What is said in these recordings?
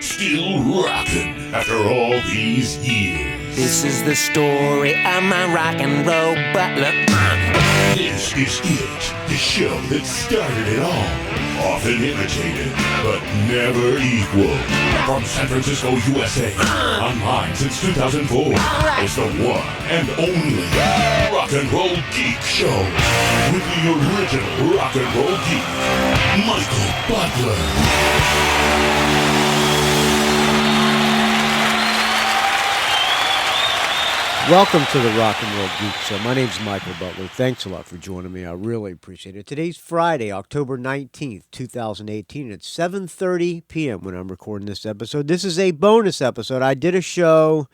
Still rocking after all these years. This is the story of my rock and roll butler. This is it, the show that started it all. Often imitated, but never equal. From San Francisco, USA, online since 2004. It's the one and only Rock and Roll Geek Show. With the original Rock and Roll Geek, Michael Butler. Welcome to the Rock and Roll Geek Show. My name's Michael Butler. Thanks a lot for joining me. I really appreciate it. Today's Friday, October 19th, 2018. It's 7:30 p.m. when I'm recording this episode. This is a bonus episode. I did a show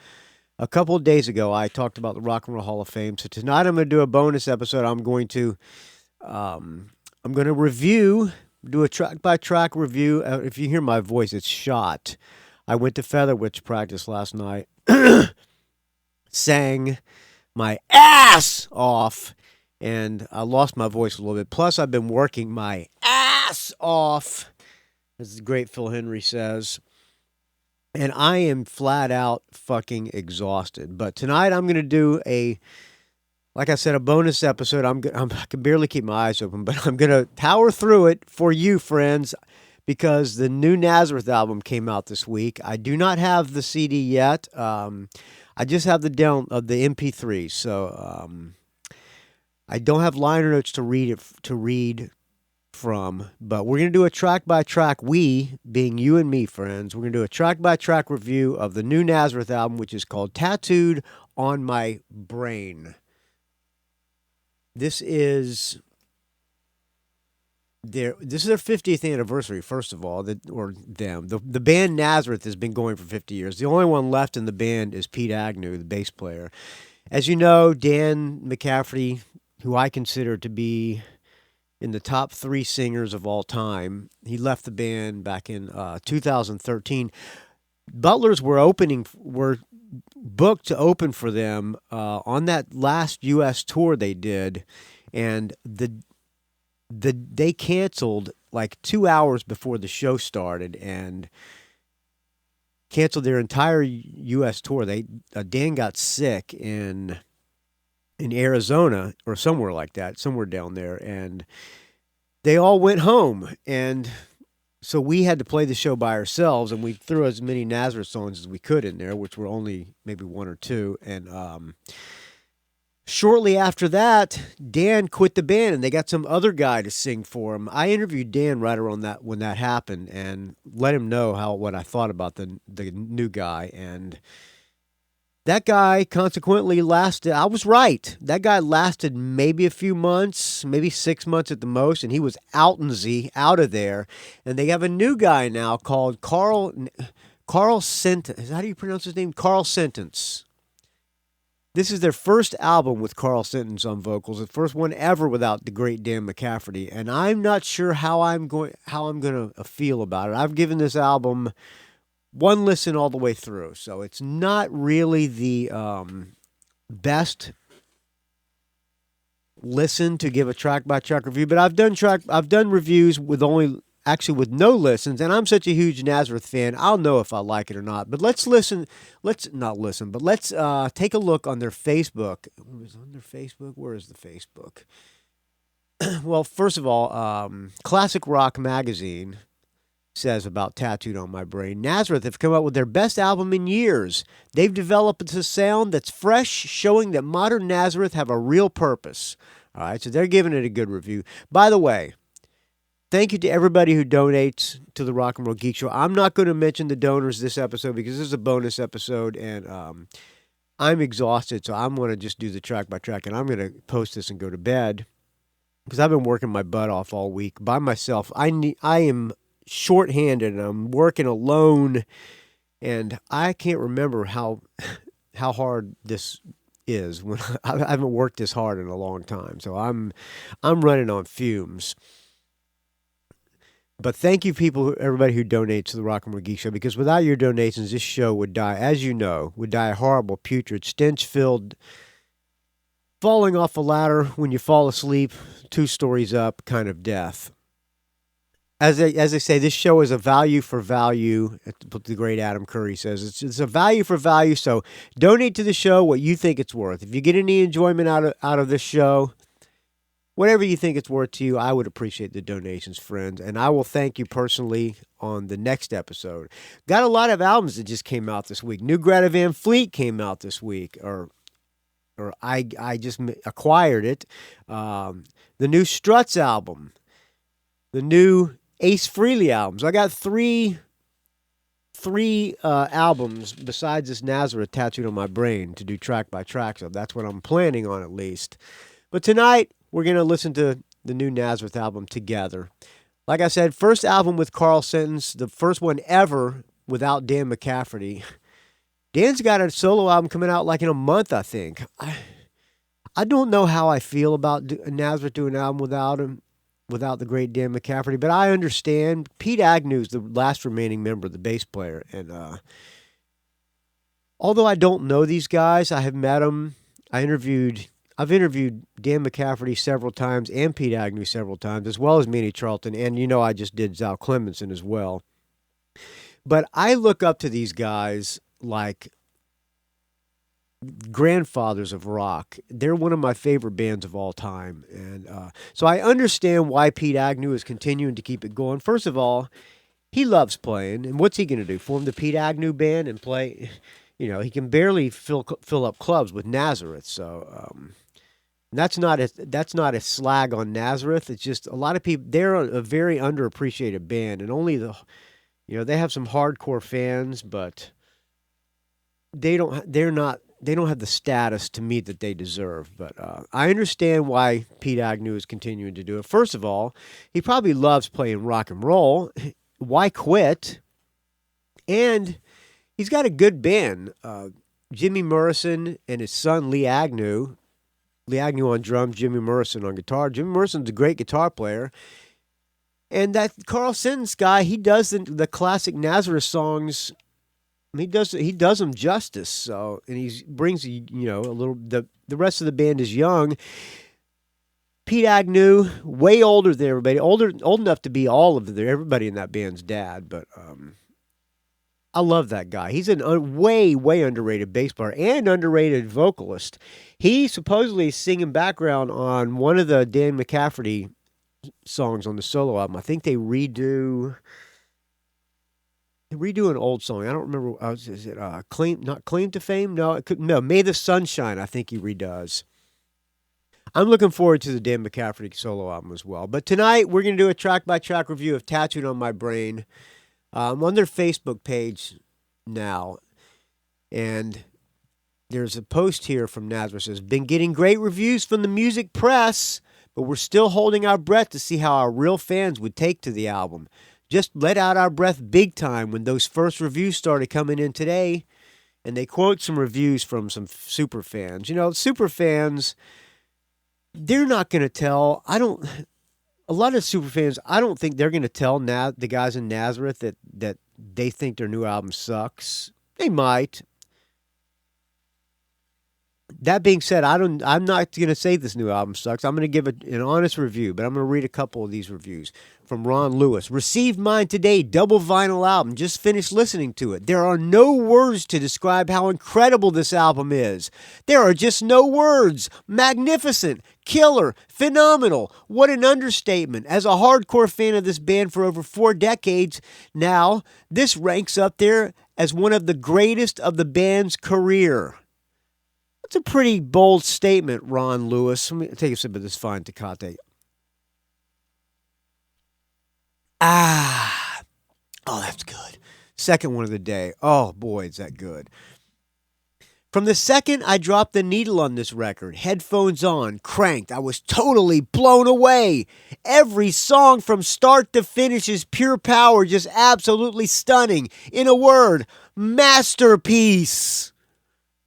a couple of days ago. I talked about the Rock and Roll Hall of Fame. So tonight I'm going to do a bonus episode. I'm going to review, do a track-by-track review. If you hear my voice, it's shot. I went to Featherwitch practice last night. Sang my ass off, and I lost my voice a little bit. Plus, I've been working my ass off, as the great Phil Henry says, and I am flat out fucking exhausted. But tonight, I'm going to do like I said, a bonus episode. I can barely keep my eyes open, but I'm going to power through it for you, friends, because the new Nazareth album came out this week. I do not have the CD yet. I just have the MP3, so I don't have liner notes to read from. But we're gonna do a track by track. We, being you and me, friends, we're gonna do a track by track review of the new Nazareth album, which is called "Tattooed on My Brain." This is their 50th anniversary, first of all, The band Nazareth has been going for 50 years. The only one left in the band is Pete Agnew, the bass player. As you know, Dan McCafferty, who I consider to be in the top 3 singers of all time, he left the band back in 2013. Butlers were booked to open for them on that last U.S. tour they did, and they canceled like 2 hours before the show started and canceled their entire U.S. tour. Dan got sick in Arizona or somewhere like that, somewhere down there, and they all went home. And so we had to play the show by ourselves, and we threw as many Nazareth songs as we could in there, which were only maybe 1 or 2. And shortly after that, Dan quit the band, and they got some other guy to sing for him. I interviewed Dan right around that when that happened, and let him know what I thought about the new guy. And that guy consequently lasted. I was right. That guy lasted maybe a few months, maybe 6 months at the most, and he was out of there. And they have a new guy now called Carl Sentance. Is that how you pronounce his name? Carl Sentance. This is their first album with Carl Sentance on vocals, the first one ever without the great Dan McCafferty, and I'm not sure how I'm going to feel about it. I've given this album one listen all the way through, so it's not really the best listen to give a track by track review, but I've done reviews with no listens, and I'm such a huge Nazareth fan, I'll know if I like it or not. But let's take a look on their Facebook. Where is the Facebook? Well, first of all, Classic Rock Magazine says about Tattooed on My Brain, Nazareth have come up with their best album in years. They've developed a sound that's fresh, showing that modern Nazareth have a real purpose. All right, so they're giving it a good review. By the way, thank you to everybody who donates to the Rock and Roll Geek Show. I'm not going to mention the donors this episode because this is a bonus episode, and I'm exhausted, so I'm going to just do the track by track, and I'm going to post this and go to bed because I've been working my butt off all week by myself. I am shorthanded, and I'm working alone, and I can't remember how hard this is when I haven't worked this hard in a long time. So I'm running on fumes. But thank you, everybody who donates to the Rock and Roll Geek Show, because without your donations, this show would die, as you know, a horrible, putrid, stench-filled, falling off a ladder when you fall asleep, 2 stories up kind of death. As they say, this show is a value for value. That's what the great Adam Curry says. It's a value for value. So donate to the show what you think it's worth. If you get any enjoyment out of this show, whatever you think it's worth to you, I would appreciate the donations, friends. And I will thank you personally on the next episode. Got a lot of albums that just came out this week. New Greta Van Fleet came out this week, or I just acquired it. The new Struts album, the new Ace Frehley albums. I got three albums besides this Nazareth tattooed on my brain to do track by track. So that's what I'm planning on, at least. But tonight we're going to listen to the new Nazareth album together. Like I said, first album with Carl Sentance, the first one ever without Dan McCafferty. Dan's got a solo album coming out like in a month, I think. I don't know how I feel about Nazareth doing an album without him, without the great Dan McCafferty, but I understand. Pete Agnew's the last remaining member, the bass player, and although I don't know these guys, I have met them. I've interviewed Dan McCafferty several times and Pete Agnew several times, as well as Manny Charlton, and I just did Zal Clemenson as well. But I look up to these guys like grandfathers of rock. They're one of my favorite bands of all time. And so I understand why Pete Agnew is continuing to keep it going. First of all, he loves playing. And what's he going to do? Form the Pete Agnew band and play? He can barely fill up clubs with Nazareth. So that's not a slag on Nazareth. It's just a lot of people, they're a very underappreciated band. And only they have some hardcore fans, but they don't have the status to me that they deserve. But I understand why Pete Agnew is continuing to do it. First of all, he probably loves playing rock and roll. Why quit? And he's got a good band. Jimmy Morrison and his son Lee Agnew. Lee Agnew on drums, Jimmy Morrison on guitar. Jimmy Morrison's a great guitar player. And that Carl Sentance guy, he does the classic Nazareth songs. He does them justice. So, and he brings a little. The rest of the band is young. Pete Agnew, way older than everybody, old enough to be everybody in that band's dad. But I love that guy. He's a way underrated bass player and underrated vocalist. He supposedly is singing background on one of the Dan McCafferty songs on the solo album. I think they redo an old song. I don't remember. Is it Claim to Fame? No, May the Sunshine. I think he redoes. I'm looking forward to the Dan McCafferty solo album as well. But tonight we're going to do a track-by-track review of Tattooed on My Brain. I'm on their Facebook page now, and there's a post here from Nazareth that says, "Been getting great reviews from the music press, but we're still holding our breath to see how our real fans would take to the album. Just let out our breath big time when those first reviews started coming in today." And they quote some reviews from some super fans. Super fans, they're not going to tell. A lot of super fans, I don't think they're going to tell the guys in Nazareth that they think their new album sucks. They might. That being said, I'm not going to say this new album sucks. I'm going to give an honest review, but I'm going to read a couple of these reviews. From Ron Lewis. "Received mine today, double vinyl album. Just finished listening to it. There are no words to describe how incredible this album is. There are just no words. Magnificent, killer, phenomenal. What an understatement. As a hardcore fan of this band for over 4 decades now, this ranks up there as one of the greatest of the band's career." That's a pretty bold statement, Ron Lewis. Let me take a sip of this fine Tecate. Oh, that's good. Second one of the day. Oh, boy, is that good. "From the second I dropped the needle on this record, headphones on, cranked, I was totally blown away. Every song from start to finish is pure power, just absolutely stunning. In a word, masterpiece.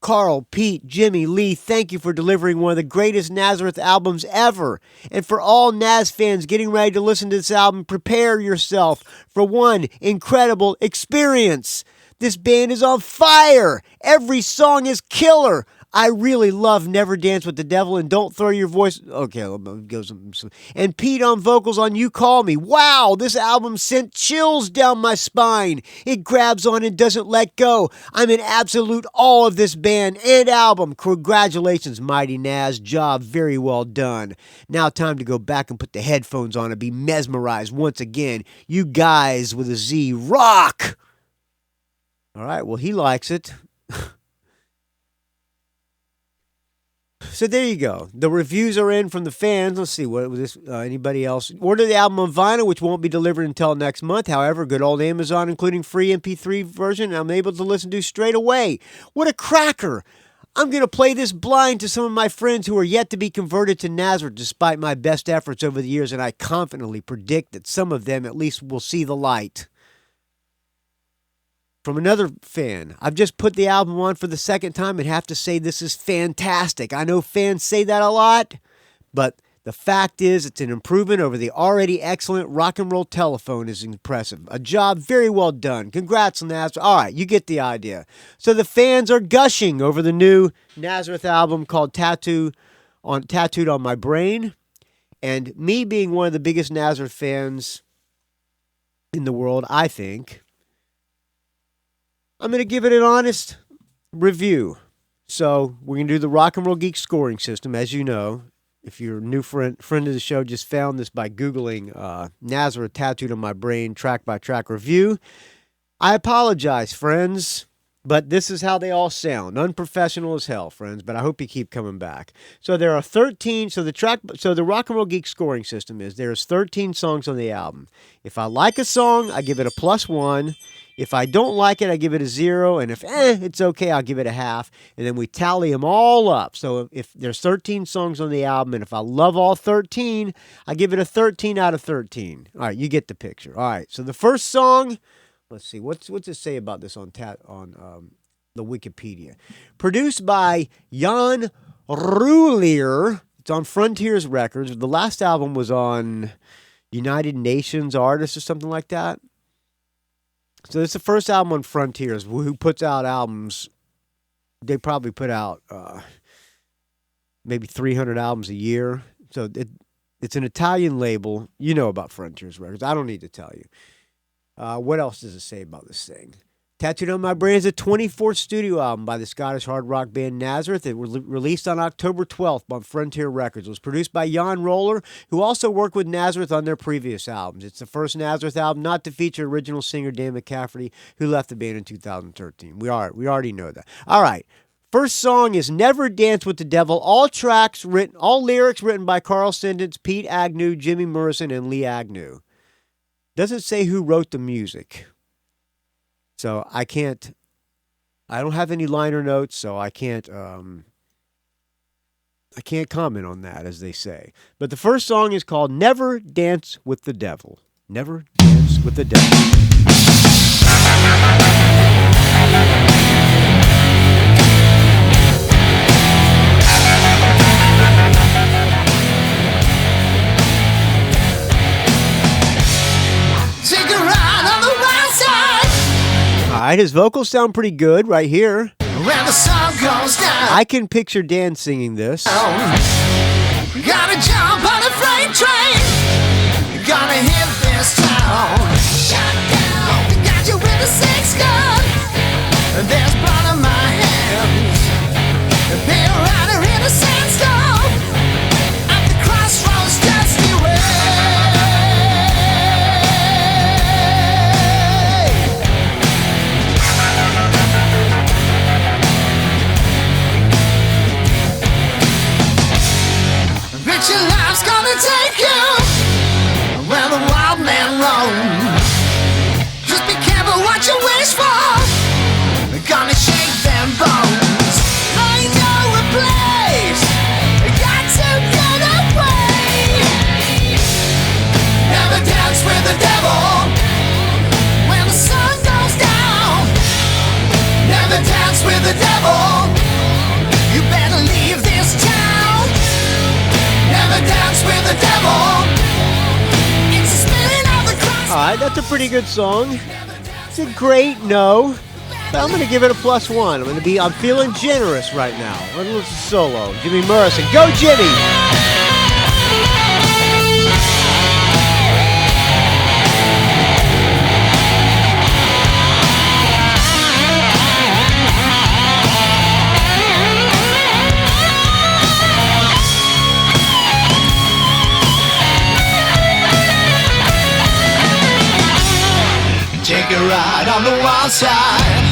Carl, Pete, Jimmy, Lee, thank you for delivering one of the greatest Nazareth albums ever. And for all Naz fans getting ready to listen to this album, prepare yourself for one incredible experience. This band is on fire. Every song is killer. I really love Never Dance with the Devil and Don't Throw Your Voice. Okay, goes and Pete on vocals on You Call Me. Wow, this album sent chills down my spine. It grabs on and doesn't let go. I'm in absolute awe of this band and album. Congratulations, Mighty Naz. Job very well done. Now time to go back and put the headphones on and be mesmerized once again. You guys with a Z rock. All right, well, he likes it. So there you go. The reviews are in from the fans. Let's see, what was this? Anybody else? Order the album on vinyl, which won't be delivered until next month. However, good old Amazon, including free MP3 version, I'm able to listen to straight away. What a cracker! I'm going to play this blind to some of my friends who are yet to be converted to Nazareth despite my best efforts over the years, and I confidently predict that some of them at least will see the light. From another fan, I've just put the album on for the second time and have to say this is fantastic. I know fans say that a lot, but the fact is it's an improvement over the already excellent Rock and Roll Telephone is impressive. A job very well done. Congrats on that. All right, you get the idea. So the fans are gushing over the new Nazareth album called Tattooed on My Brain. And me being one of the biggest Nazareth fans in the world, I think, I'm going to give it an honest review. So we're going to do the Rock and Roll Geek scoring system. As you know, if you're a new friend of the show, just found this by Googling Nazareth Tattooed on My Brain track-by-track review. I apologize, friends, but this is how they all sound. Unprofessional as hell, friends, but I hope you keep coming back. So there are 13, so the Rock and Roll Geek scoring system is there's 13 songs on the album. If I like a song, I give it a +1. If I don't like it, I give it a 0, and if it's okay, I'll give it a half, and then we tally them all up. So if there's 13 songs on the album, and if I love all 13, I give it a 13 out of 13. All right, you get the picture. All right, so the first song, let's see, what's it say about this on the Wikipedia? Produced by Jan Rulier. It's on Frontiers Records. The last album was on United Nations Artists or something like that. So it's the first album on Frontiers. Who puts out albums? They probably put out maybe 300 albums a year. So it's an Italian label. You know about Frontiers Records. I don't need to tell you. What else does it say about this thing? Tattooed on My Brain is a 24th studio album by the Scottish hard rock band Nazareth. It was released on October 12th on Frontier Records. It was produced by Jan Roller, who also worked with Nazareth on their previous albums. It's the first Nazareth album not to feature original singer Dan McCafferty, who left the band in 2013. We already know that. All right. First song is Never Dance with the Devil. All lyrics written by Carl Sentance, Pete Agnew, Jimmy Morrison, and Lee Agnew. Doesn't say who wrote the music. So I don't have any liner notes, so I can't comment on that, as they say. But the first song is called Never Dance with the Devil. Never Dance with the Devil. Take a ride on the right side. All right, his vocals sound pretty good right here. When the sun goes down, I can picture Dan singing this. gotta jump on a freight train. Gonna hit this town. Shut down. Got you with a 6-gun. There's blood on my hands. Be a rider in a sandstorm. At the crossroads, dusty way. Bitch, your life's gonna take you where the wild men roam. Just be careful what you wish for. Gonna shake them bones. I know a place. Got to get away. Never dance with the devil when the sun goes down. Never dance with the devil. You better leave this town. Never dance with the devil. It's a spinning of the cross. All right, that's a pretty good song. Is it great? No. But I'm going to give it a +1. I'm feeling generous right now. Let's listen to solo. Jimmy Morrison. Go, Jimmy! Take a ride on the wild side.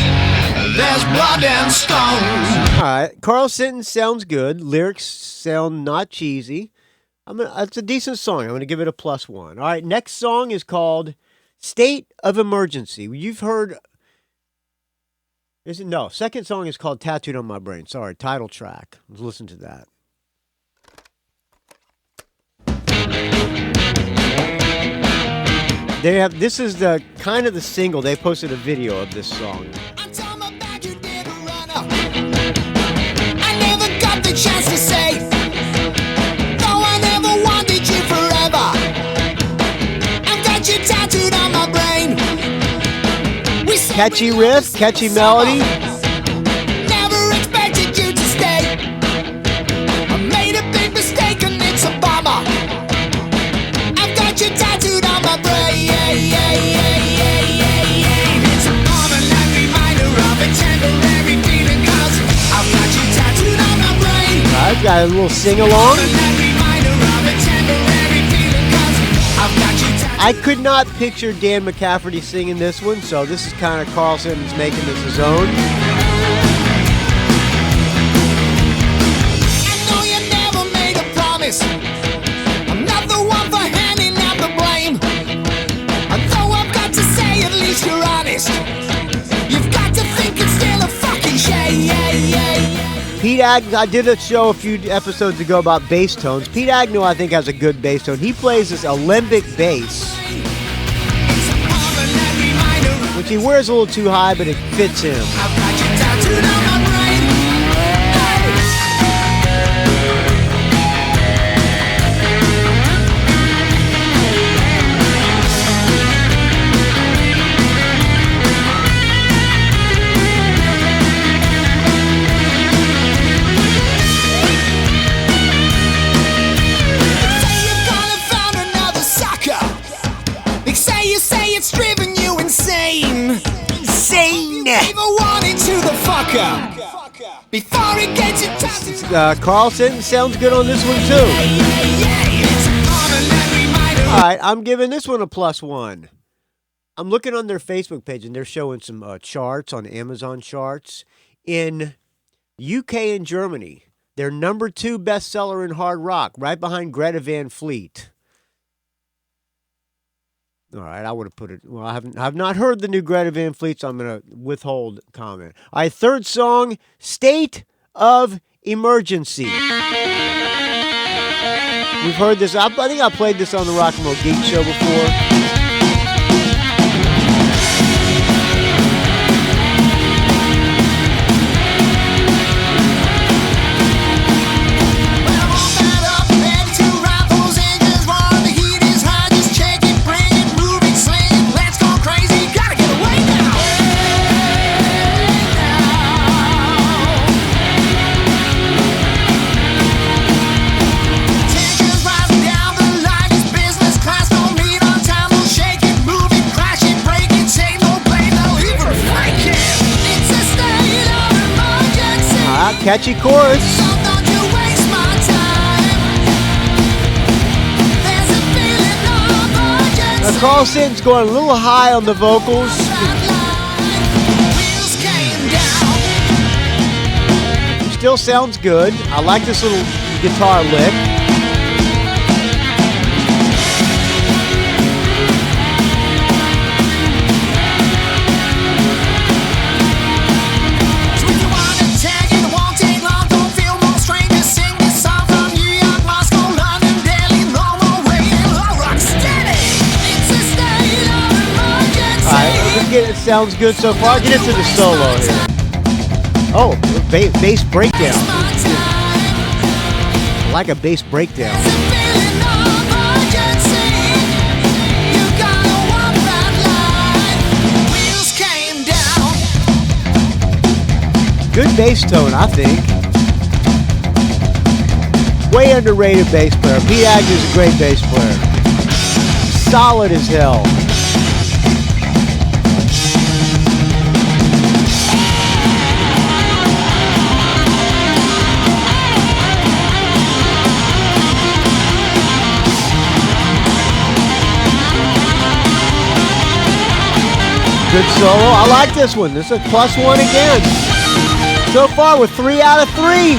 There's blood and stones. All right. Carl Sentance sounds good. Lyrics sound not cheesy. It's a decent song. I'm going to give it a +1. All right. Next song is called State of Emergency. You've heard... No, second song is called Tattooed on My Brain. Sorry, title track. Let's listen to that. This is the kind of the single. They posted a video of this song. I'm talking about you did a runner. I never got the chance to say, though I never wanted you forever. I've got you tattooed on my brain. Catchy riff, catchy melody. Never expected you to stay. I made a big mistake and it's a bummer. I've got you tattooed on my brain. It's a permanent reminder of a temporary feeling, 'cause I've got you tattooed on my brain. I've got a little sing-along. I could not picture Dan McCafferty singing this one, so this is kind of Carl Sentance making this his own. I know you never made a promise. I'm not the one for handing out the blame. Although I've got to say, at least you're honest. You've got to think it's still a fucking shame. Pete Agnew, I did a show a few episodes ago about bass tones. Pete Agnew, I think, has a good bass tone. He plays this alembic bass, which he wears a little too high, but it fits him. I've got you tattooed on my brain. It's driven you insane. Even wanted to the fucker before it gets you tattooed. Carl Sentance sounds good on this one too. All right, I'm giving this one a +1. I'm looking on their Facebook page and they're showing some charts on Amazon charts. In UK and Germany, they're number 2 bestseller in hard rock, right behind Greta Van Fleet. All right, I would have put it. Well, I've not heard the new Greta Van Fleet, so I'm going to withhold comment. All right, third song, State of Emergency. We've heard this. I think I played this on the Rock and Roll Geek show before. Catchy chorus. Now Carl Sentance going a little high on the vocals. Still sounds good. I like this little guitar lick. It sounds good so far. Get into the solo here. Oh, bass breakdown. I like a bass breakdown. bass tone, I think. Way underrated bass player. Pete Agnew's a great bass player. Solid as hell. Good solo. I like this one. This is a +1 again. So far, we're 3 out of 3.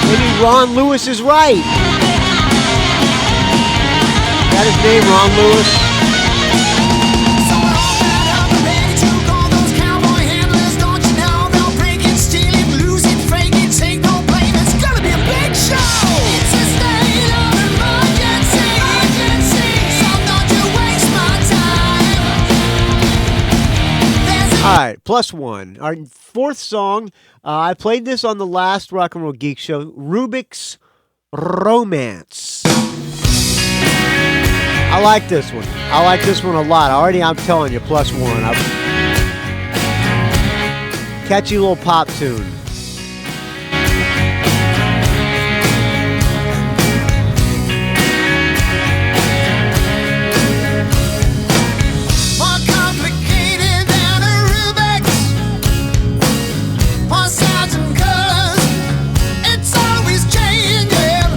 Maybe Ron Lewis is right. Is that his name, Ron Lewis? So all that up and ready to go. Those cowboy handlers, don't you know? They'll break it, steal it, lose it, break it, take no blame. It's gonna be a big show. It's a state of emergency. So don't you waste my time. All right, +1. Our fourth song, I played this on the last Rock and Roll Geek show, Rubik's Romance. I like this one. I like this one a lot. I'm telling you, +1. Catchy little pop tune. More complicated than a Rubik's. More sounds and colors. It's always changing.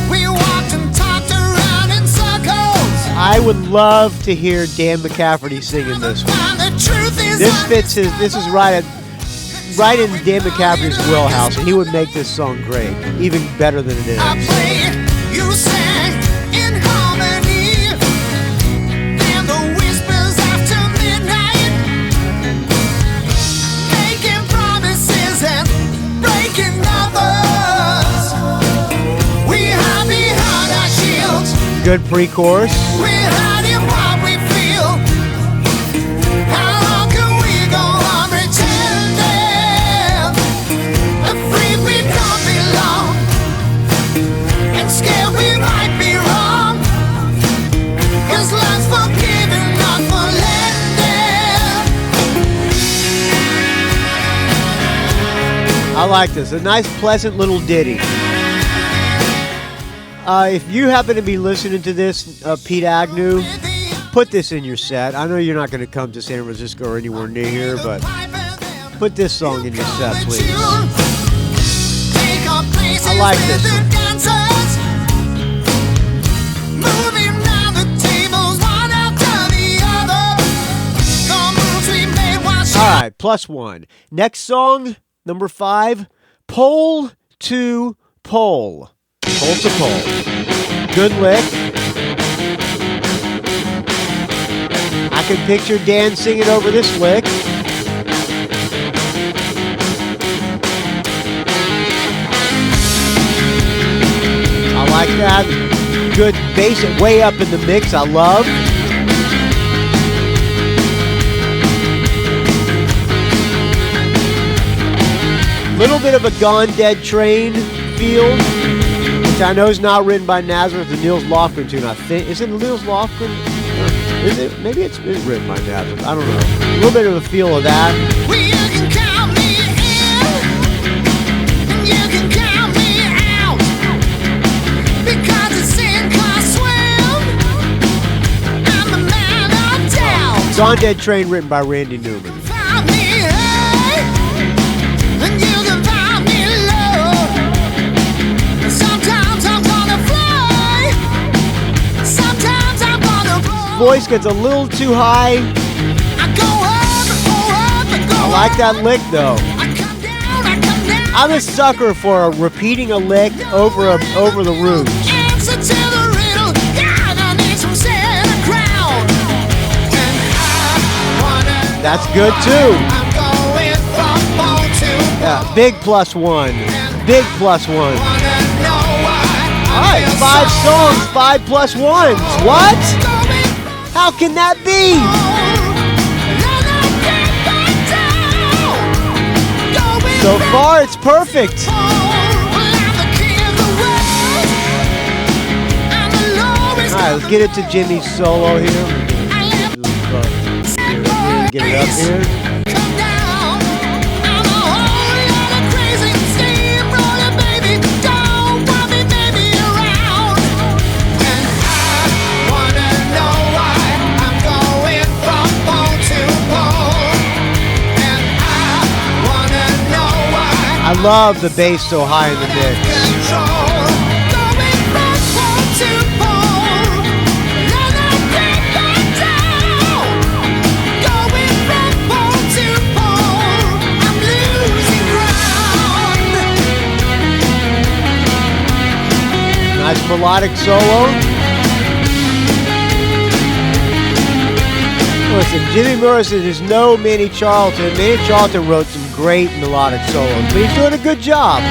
We walked and talked around in circles. I would love to hear Dan McCafferty singing this one. Find the truth is This fits his. This is right in Dan McCafferty's wheelhouse, and he would make this song great, even better than it I is. play, you sing in harmony. Then the whispers after midnight, making promises and breaking others. We hide behind our shields. Good pre-chorus. We're hiding what we feel. How long can we go on pretending? Afraid we don't belong, and scared we might be wrong. 'Cause love's forgiving, not for lending. I like this. A nice, pleasant little ditty. If you happen to be listening to this, Pete Agnew, put this in your set. I know you're not going to come to San Francisco or anywhere near here, but put this song in your set, please. I like this one. All right, +1. Next song, number 5, Pole to Pole. Pole to Pole. Good lick. I can picture Dan singing over this lick. I like that. Good bass, way up in the mix. I love. Little bit of a Gone Dead Train feel, which I know is not written by Nazareth, the Nils Lofgren tune. I think is it Nils Lofgren? Is it? Maybe it's written by Nazareth. I don't know. A little bit of a feel of that. Well, you can count me in, and you can count me out, because it's sink or swim. I'm a man of doubt. Gone Dead Train, written by Randy Newman. Find me high, and you can find me low. Sometimes I'm gonna fly, sometimes I'm gonna blow. Voice gets a little too high. I go up and go up and go I like that lick though. I come down, I come down. I'm a sucker for repeating a lick over the roof. Answer to the riddle, God, I need some Santa ground. And I wanna That's know good why too. I'm going from pole to Yeah, big +1. Big +1. wanna know why All right, 5 songs, 5 +1s. What? How can that be? So far, it's perfect. All right, let's get it to Jimmy's solo here. get it up here. Come down. I'm a whole lot of crazy steamroller, baby. Don't want me, baby, around. And I wanna know why I'm going from pole to pole. And I wanna know why I love the bass so high in the mix. control. Going from pole to pole. Then I get back down. Going from pole to pole. I'm losing ground. Nice melodic solo. Listen, Jimmy Morrison is no Manny Charlton. Manny Charlton wrote some great melodic solos, but he's doing a good job.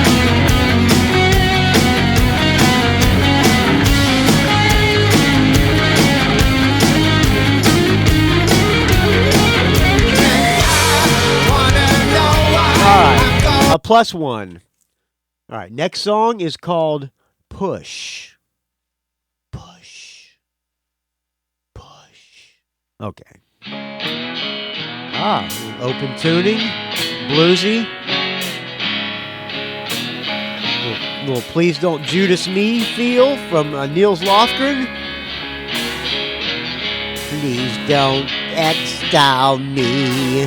All right, a +1. All right, next song is called Push. Push. Push. Okay. Open tuning, bluesy. Little Please Don't Judas Me feel from Niels Lofgren. Please don't exile me.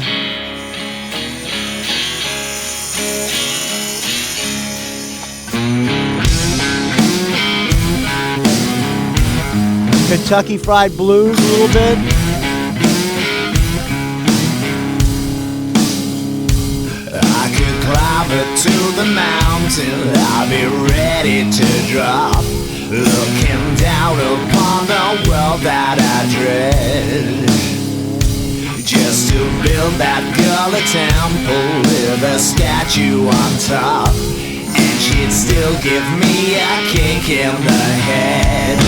Kentucky Fried Blues a little bit. I could climb it to the mountain, I'll be ready to drop. Looking down upon the world that I dread. Just to build that girl a temple with a statue on top. And she'd still give me a kick in the head.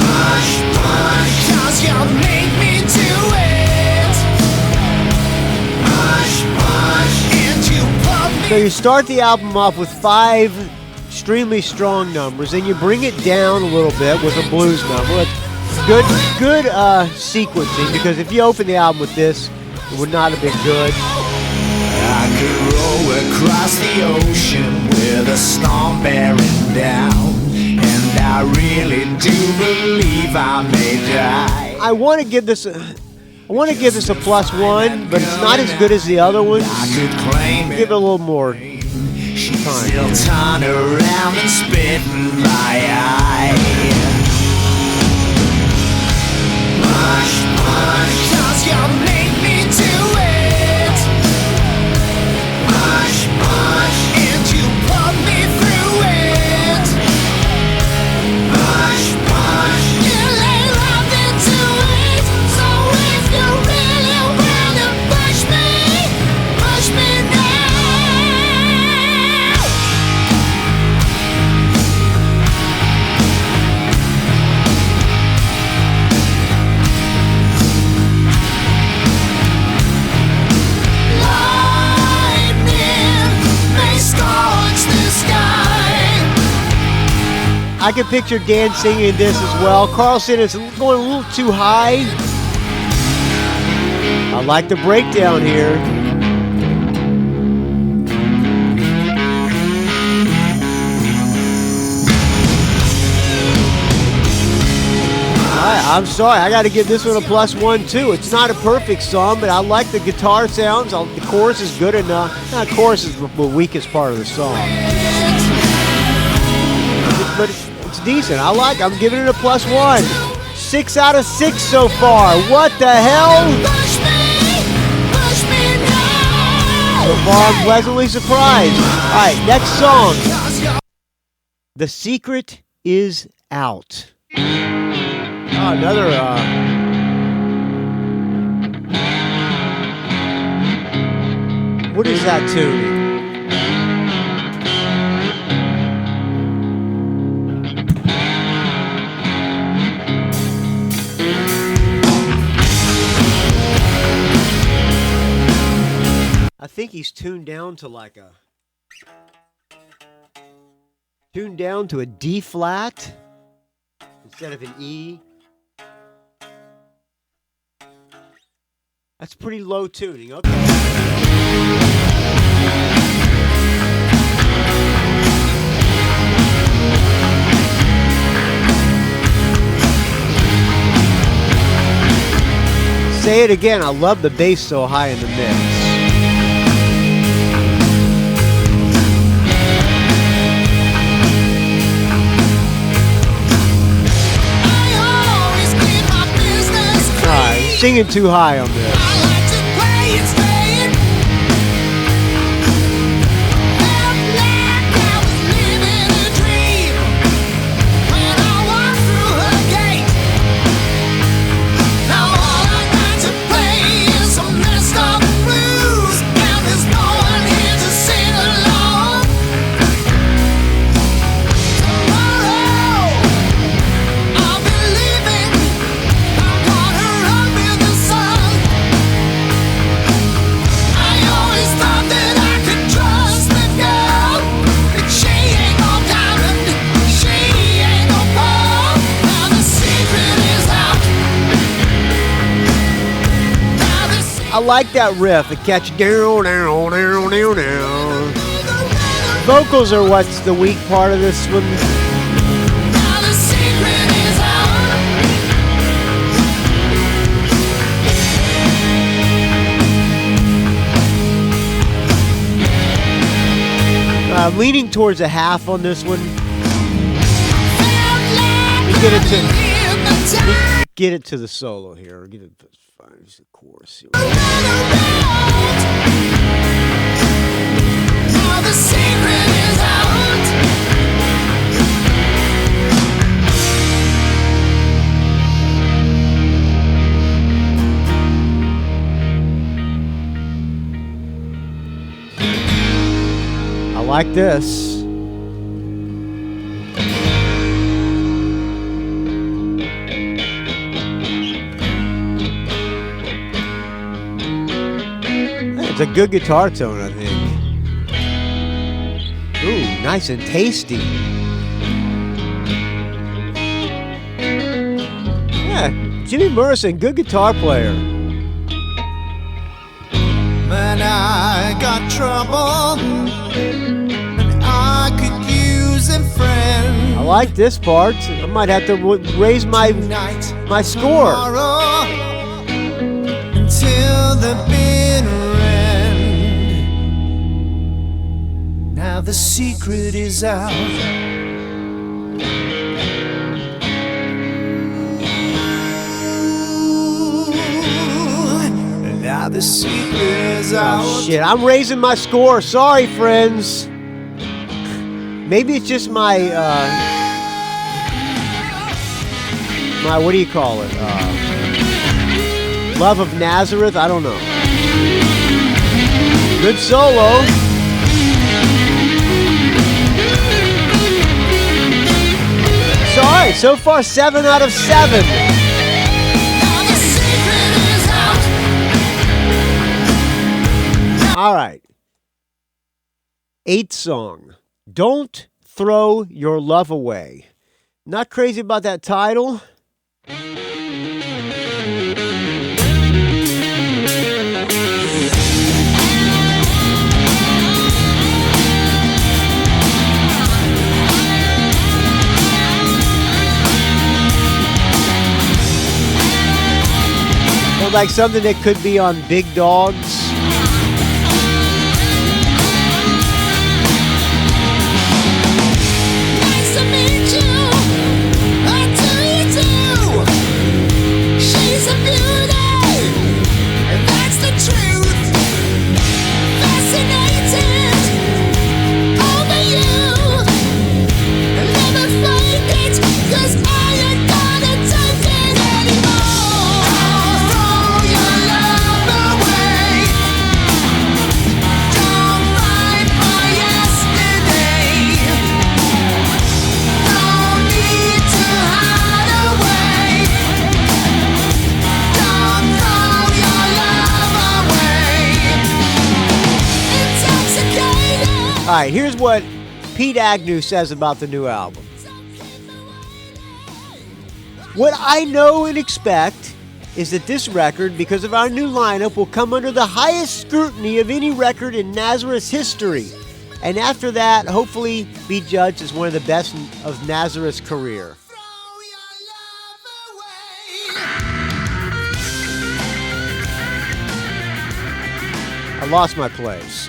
Push, push, 'cause you make me do it. Push, push, and you put me. So you start the album off with 5 extremely strong numbers, and you bring it down a little bit with a blues number. It's good sequencing, because if you open the album with this, it would not have been good. I could row across the ocean with a storm bearing down. And I really do believe I may die. I want to give this a +1, but it's not as good as the other ones. I could claim Give it a little more. She'd still turn around and spit in my eye. Push, push, 'cause you make me do it. Push, push, and you put me through it. Push, push, you lay love into it. So if you really wanna push me now. Lightning may scorch the sky. I can picture Dan singing this as well. Carl Sentance going a little too high. I like the breakdown here. I'm sorry, I got to give this one a +1 too. It's not a perfect song, but I like the guitar sounds. The chorus is good enough. The chorus is the weakest part of the song, but it's decent. I'm giving it a +1. 6 out of 6 so far. What the hell? Push me now. So far, I'm pleasantly surprised. All right, next song. The Secret is Out. Oh, another, what is that tuning? I think he's tuned down to a D flat instead of an E. That's pretty low tuning. Okay. Say it again. I love the bass so high in the mix. Alright, singing too high on this. I like that riff. It catch down, down, down, down, down. Vocals are what's the weak part of this one. Leaning towards a half on this one. Get it to the solo here. Get it to the chorus. Now the secret is out. I like this. It's a good guitar tone, I think. Ooh, nice and tasty. Yeah, Jimmy Morrison, good guitar player. Man, I got trouble, and I could use a friend. I like this part. I might have to raise my score. Until the bitter end. Now the secret is out. Now the secret is out. Oh, shit, I'm raising my score. Sorry, friends. Maybe it's just my what do you call it? Love of Nazareth? I don't know. Good solo. It's alright. So far, 7 out of 7. Alright. 8th song. Don't Throw Your Love Away. Not crazy about that title. Like something that could be on Big Dogs. Nice to meet you. What do you do? She's a beauty, and that's the truth. Fascinated over you. I'll never find it, 'cause I ain't gonna take it anymore. All right, here's what Pete Agnew says about the new album. What I know and expect is that this record, because of our new lineup, will come under the highest scrutiny of any record in Nazareth's history. And after that, hopefully be judged as one of the best of Nazareth's career. I lost my place.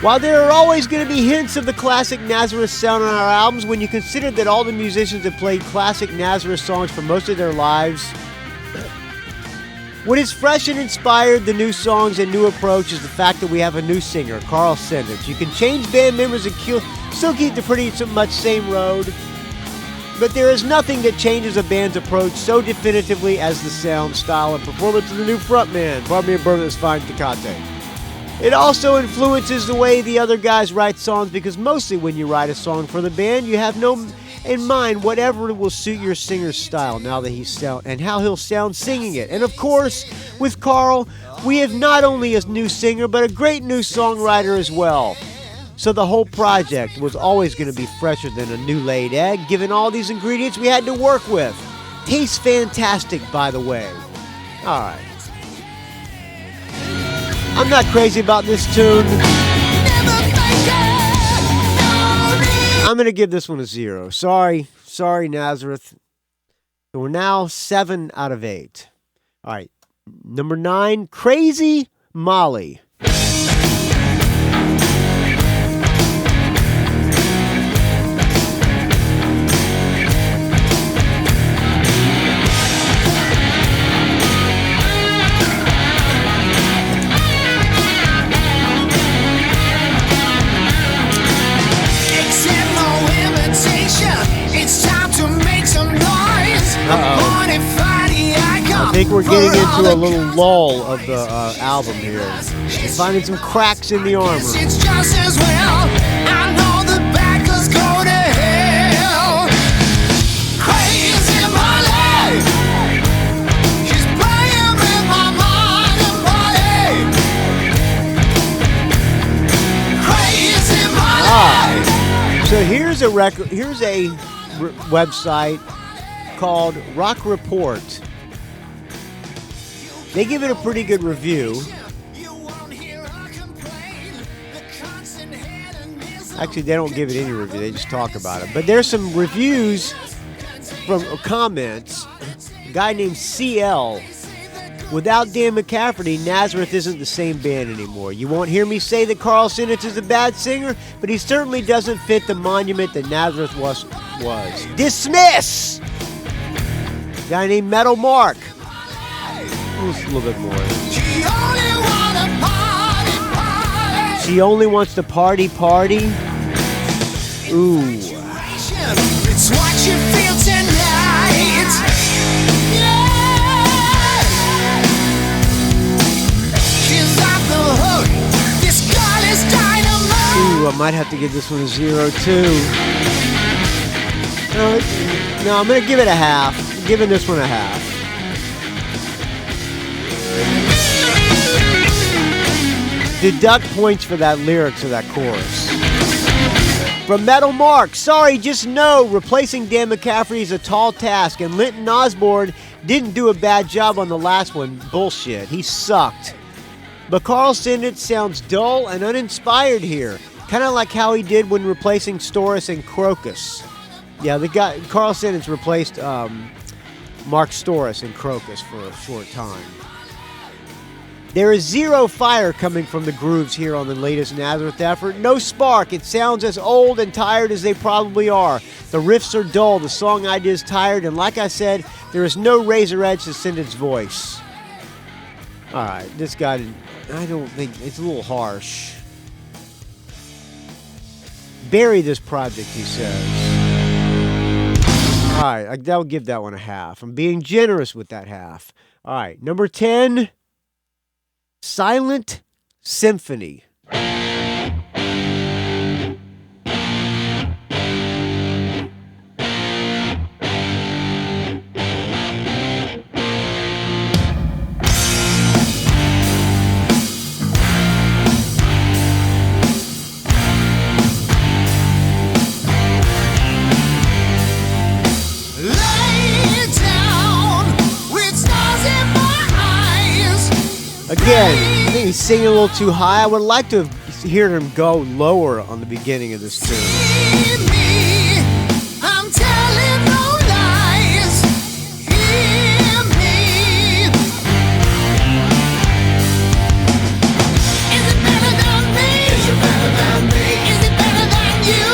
While there are always going to be hints of the classic Nazareth sound on our albums, when you consider that all the musicians have played classic Nazareth songs for most of their lives, what is fresh and inspired the new songs and new approach is the fact that we have a new singer, Carl Sentance. You can change band members and still keep the pretty much same road, but there is nothing that changes a band's approach so definitively as the sound, style, and performance of the new frontman, pardon me, Bertha's fine Tecate. It also influences the way the other guys write songs, because mostly when you write a song for the band, you have in mind whatever will suit your singer's style now that and how he'll sound singing it. And of course, with Carl, we have not only a new singer, but a great new songwriter as well. So the whole project was always going to be fresher than a new laid egg, given all these ingredients we had to work with. Tastes fantastic, by the way. All right. I'm not crazy about this tune. I'm going to give this one a 0. Sorry, Nazareth. So we're now 7 out of 8. All right. Number 9, Crazy Molly. I think we're getting into a little lull of the album here. We're finding some cracks in the armor. It's just as well. I know the backers go to hell. Crazy Molly. She's playing with my mind and body. Crazy Molly. So here's a record. Here's a website called Rock Report. They give it a pretty good review. Actually, they don't give it any review. They just talk about it. But there's some reviews from comments. A guy named CL. Without Dan McCafferty, Nazareth isn't the same band anymore. You won't hear me say that Carl Sentance is a bad singer, but he certainly doesn't fit the monument that Nazareth was. Dismiss! A guy named Metal Mark. Just a little bit more. She only wants to party. Ooh. It's what you feel tonight. Yeah. She's off the hook. This girl is dynamite. Ooh, I might have to give this one a 0 too. No, I'm gonna give it a half. I'm giving this one a half. Deduct points for that lyrics of that chorus. From Metal Mark, sorry, just know replacing Dan McCafferty is a tall task, and Linton Osborne didn't do a bad job on the last one. Bullshit, he sucked. But Carl Sentance sounds dull and uninspired here, kind of like how he did when replacing Storis and Crocus. Yeah, the guy Carl Sentance replaced Mark Storis and Crocus for a short time. There is zero fire coming from the grooves here on the latest Nazareth effort. No spark. It sounds as old and tired as they probably are. The riffs are dull. The song idea is tired. And like I said, there is no razor edge to Sentence's voice. All right, this guy, I don't think, it's a little harsh. Bury this project, he says. All right, I'll give that one a half. I'm being generous with that half. All right, number 10. Silent Symphony. Lay down. Again, I think he's singing a little too high. I would like to have heard him go lower on the beginning of this tune. I'm telling no lies. Hear me. Is it better than me? Is it better than me? Is it better than you?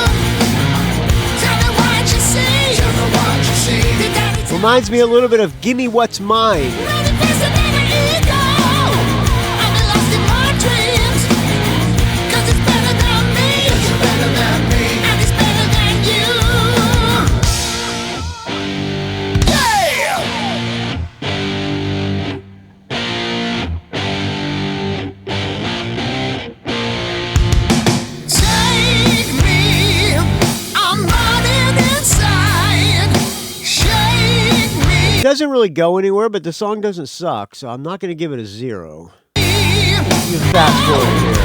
Tell me what you see. Tell me what you see. Reminds me a little bit of Gimme What's Mine. It doesn't really go anywhere, but the song doesn't suck, so I'm not going to give it a 0. Just fast forward here.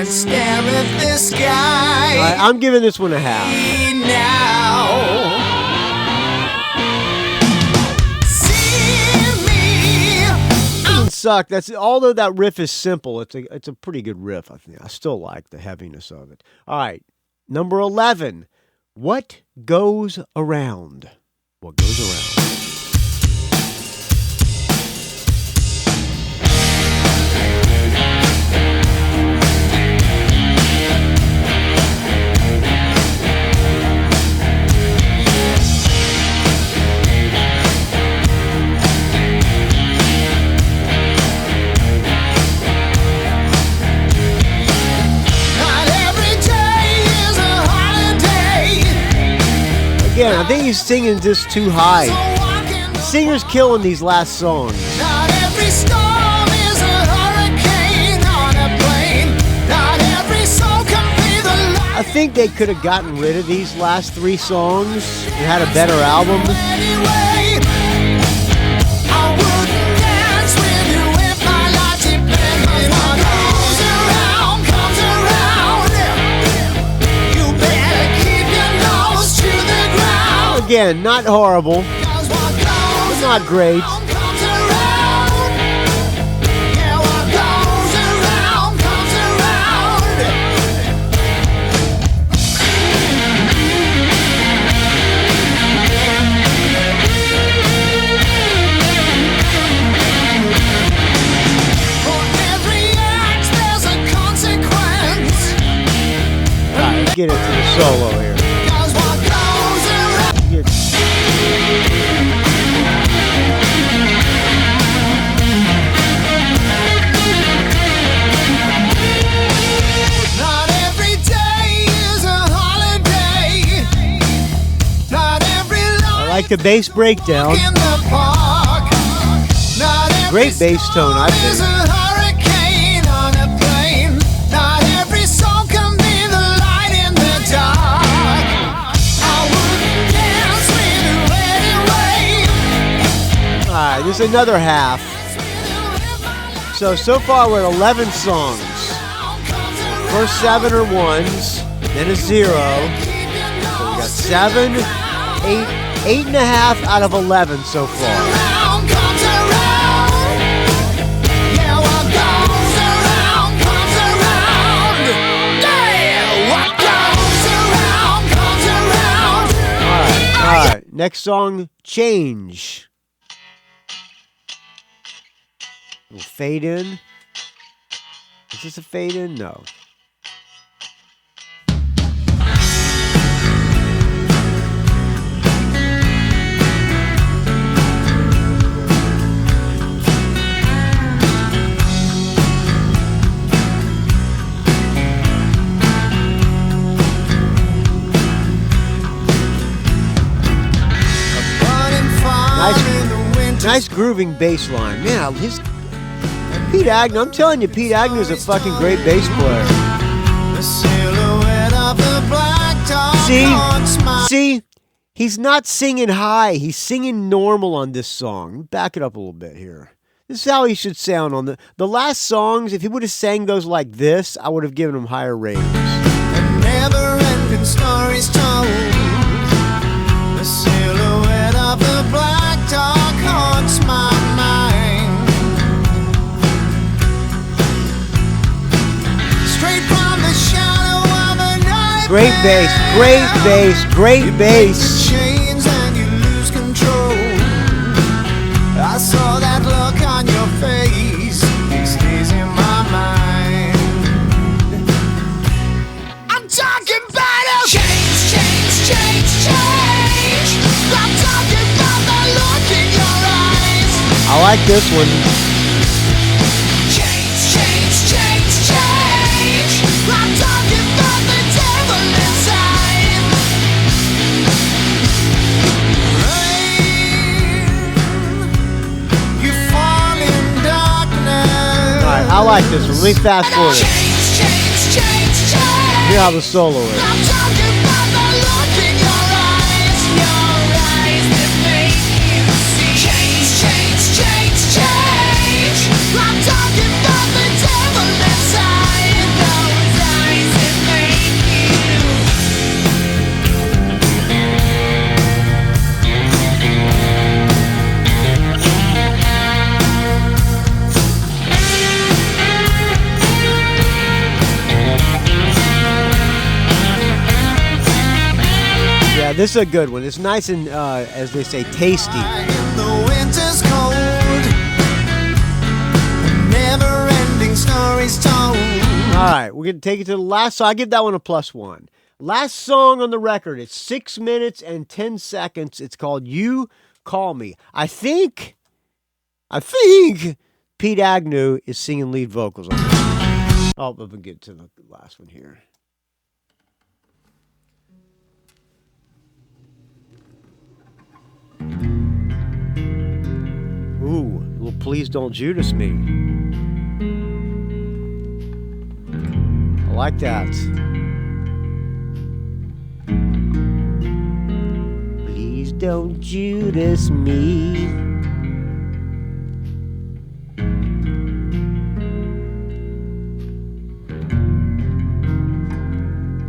Stare at the sky. All right, I'm giving this one a half. Now. See me. It doesn't suck. Although that riff is simple, it's a pretty good riff. I think I still like the heaviness of it. All right, number 11. What goes around? What goes around? Again, I think he's singing just too high. The singer's killing these last songs. Not every storm is a hurricane on a plane. Not every soul can be the light. I think they could have gotten rid of these last 3 songs and had a better album. Anyway, I wouldn't dance with you if my life depended on goes around, comes around. You better keep your nose to the ground. Again, not horrible, 'Cause what goes not great. around comes around. Yeah, what goes around comes around. For every act, there's a consequence. All right, let's get into the solo here. 'Cause what goes around. Not every day is a holiday. Not every I like the bass breakdown. in the park. Not every Great bass tone, I storm is think. a hurricane on a plane. Not every soul can be the light in the dark. I wouldn't dance with you anyway. All right, this is another half. So far we're at 11 songs. First 7 are 1s, then a 0. So we got 7, 8, 8.5 out of 11 so far. Around comes around. Yeah, what goes around comes around. Yeah, what goes around comes around. All right. Next song, Change. We'll fade in. Is this a fade in? No. nice grooving bass line. Man, Pete Agnew, I'm telling you, Pete Agnew is a fucking great bass player. The silhouette of the black dog haunts my See, he's not singing high. He's singing normal on this song. Back it up a little bit here. This is how he should sound on the last songs. If he would have sang those like this, I would have given him higher ratings. and never-ending stories told. The silhouette of the black dog haunts my mind. Straight from the shadow of a night. Great bass, great bass, great bass. Chains and you lose control. I saw that look on your face. It stays in my mind. I'm talking about a change, change, change, change. I'm talking about the look in your eyes. I like this one. Change, change, change, change. I'm talking about the devil inside. Rain, you fall in darkness. All right, I like this one. Let me fast forward it. Change, change, change, change. Hear how the solo is. I'm talking about the look in your eyes that make you see. Change, change, change, change. I'm talking about the devil inside those eyes that make Yeah, this is a good one. It's nice and, as they say, tasty. in the winter's cold. Never-ending stories told. All right, we're going to take it to the last song. I give that one a +1. Last song on the record. It's 6 minutes and 10 seconds. It's called You Call Me. I think Pete Agnew is singing lead vocals on this. Oh, let me get to the last one here. Ooh, well, Please Don't Judas Me. I like that. Please don't Judas me.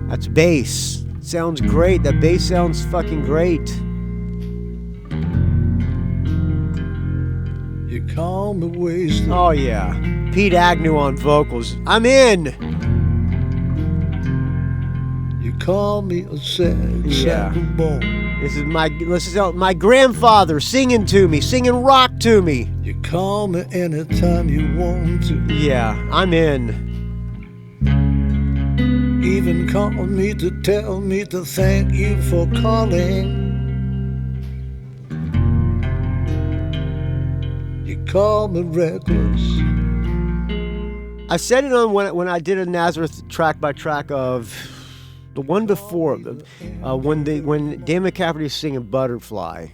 That's bass. Sounds great. That bass sounds fucking great. You call me wasted. Oh yeah. Pete Agnew on vocals. I'm in. You call me a sad, Yeah. sad boy. This is my grandfather singing to me, singing rock to me. You call me anytime you want to. Yeah, I'm in. Even call me to tell me to thank you for calling. You call me reckless. I said it on when I did a Nazareth track by track of the one before, when Dan McCafferty is singing Butterfly.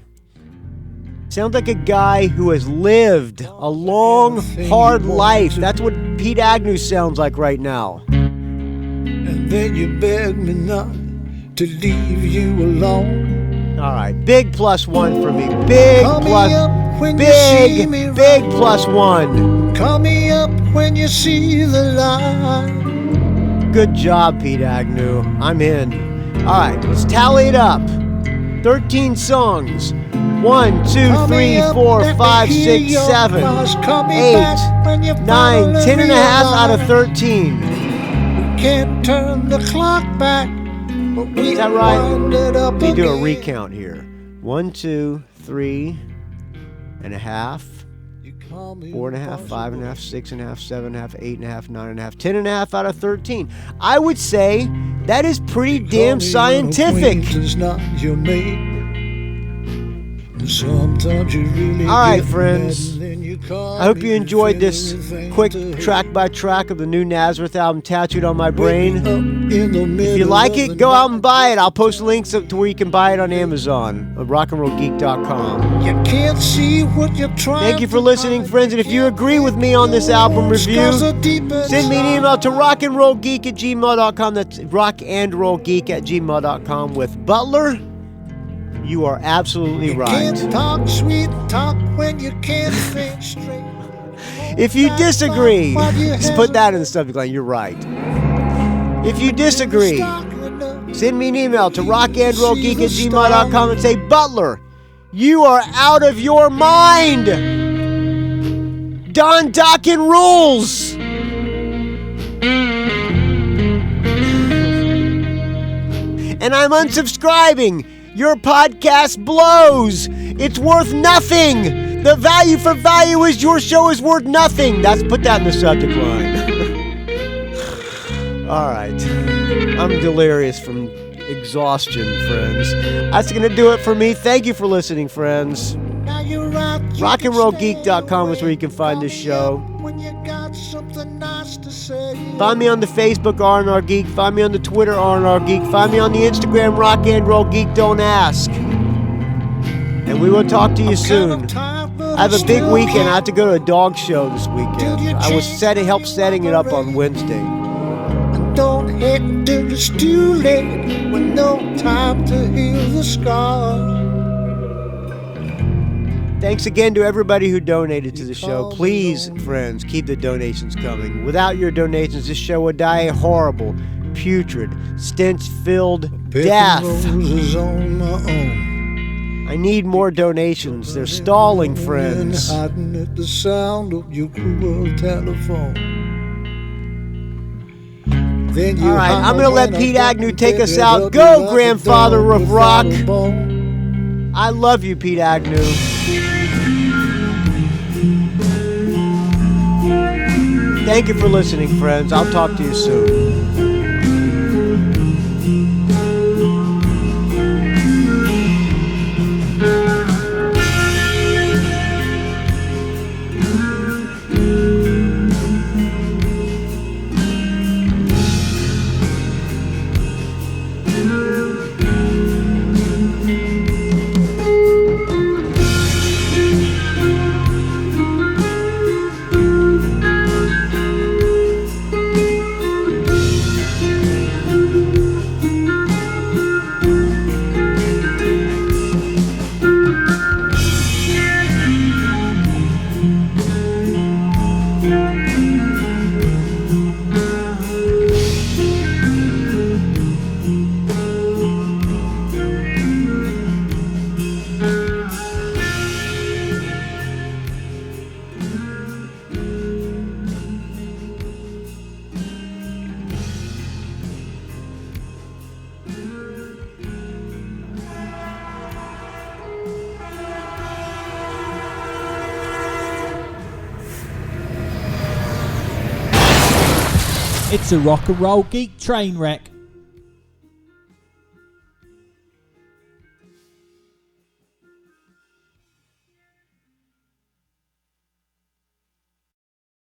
Sounds like a guy who has lived a long, hard life. That's what Pete Agnew sounds like right now. And then you beg me not to leave you alone. All right, big +1 for me. Big Call me plus, up when you see me big right. +1. Call me up when you see the light. Good job, Pete Agnew. I'm in. All right, let's tally it up. 13 songs. 1, 2, 3, 4, 5, 6, 7, 8, 9, 10 and a half out of 13. Can't turn the clock back, but we Is that right? wind it up Let me do a again. recount here. 1, 2, 3 and a half, You call me 4 and a half, impossible. 5 and a half, 6 and a half, 7 and a half, 8 and a half, 9 and a half, 10 and a half out of 13. I would say that is pretty Call damn me scientific. an acquaintance, not your mate. Sometimes you really All right, get friends. mad and then you I hope you enjoyed this quick track by track of the new Nazareth album, Tattooed on My Brain. If you like it, go out and buy it. I'll post links up to where you can buy it on Amazon at rockandrollgeek.com. You can't see what you're trying. Thank you for listening, friends. And if you agree with me on this album review, send me an email to rockandrollgeek@gmail.com. That's rockandrollgeek@gmail.com with Butler. You are absolutely right. Can't talk sweet talk when you can't think straight. If you disagree, just put that in the subject line. You're right. If you disagree, send me an email to rockandrollgeek@gmail.com and say, Butler, you are out of your mind. Don Dockin rules. And I'm unsubscribing. Your podcast blows. It's worth nothing. The value for value is your show is worth nothing. Put that in the subject line. All right. I'm delirious from exhaustion, friends. That's going to do it for me. Thank you for listening, friends. Rockandrollgeek.com is where you can find this show. Find me on the Facebook, R&R Geek. Find me on the Twitter, R&R Geek. Find me on the Instagram, Rock and Roll Geek. Don't ask. And we will talk to you soon. I have a big weekend. I have to go to a dog show this weekend. I was help setting it up on Wednesday. Don't hit till it's too late with no time to heal the scar. Thanks again to everybody who donated to the show. Please, friends, keep the donations coming. Without your donations, this show would die a horrible, putrid, stench-filled death. I need more donations. They're stalling, friends. Hiding at the sound of your cruel telephone. All right, I'm going to let Pete Agnew take us out. Go, grandfather of rock. I love you, Pete Agnew. Thank you for listening, friends. I'll talk to you soon. It's a rock and roll geek train wreck.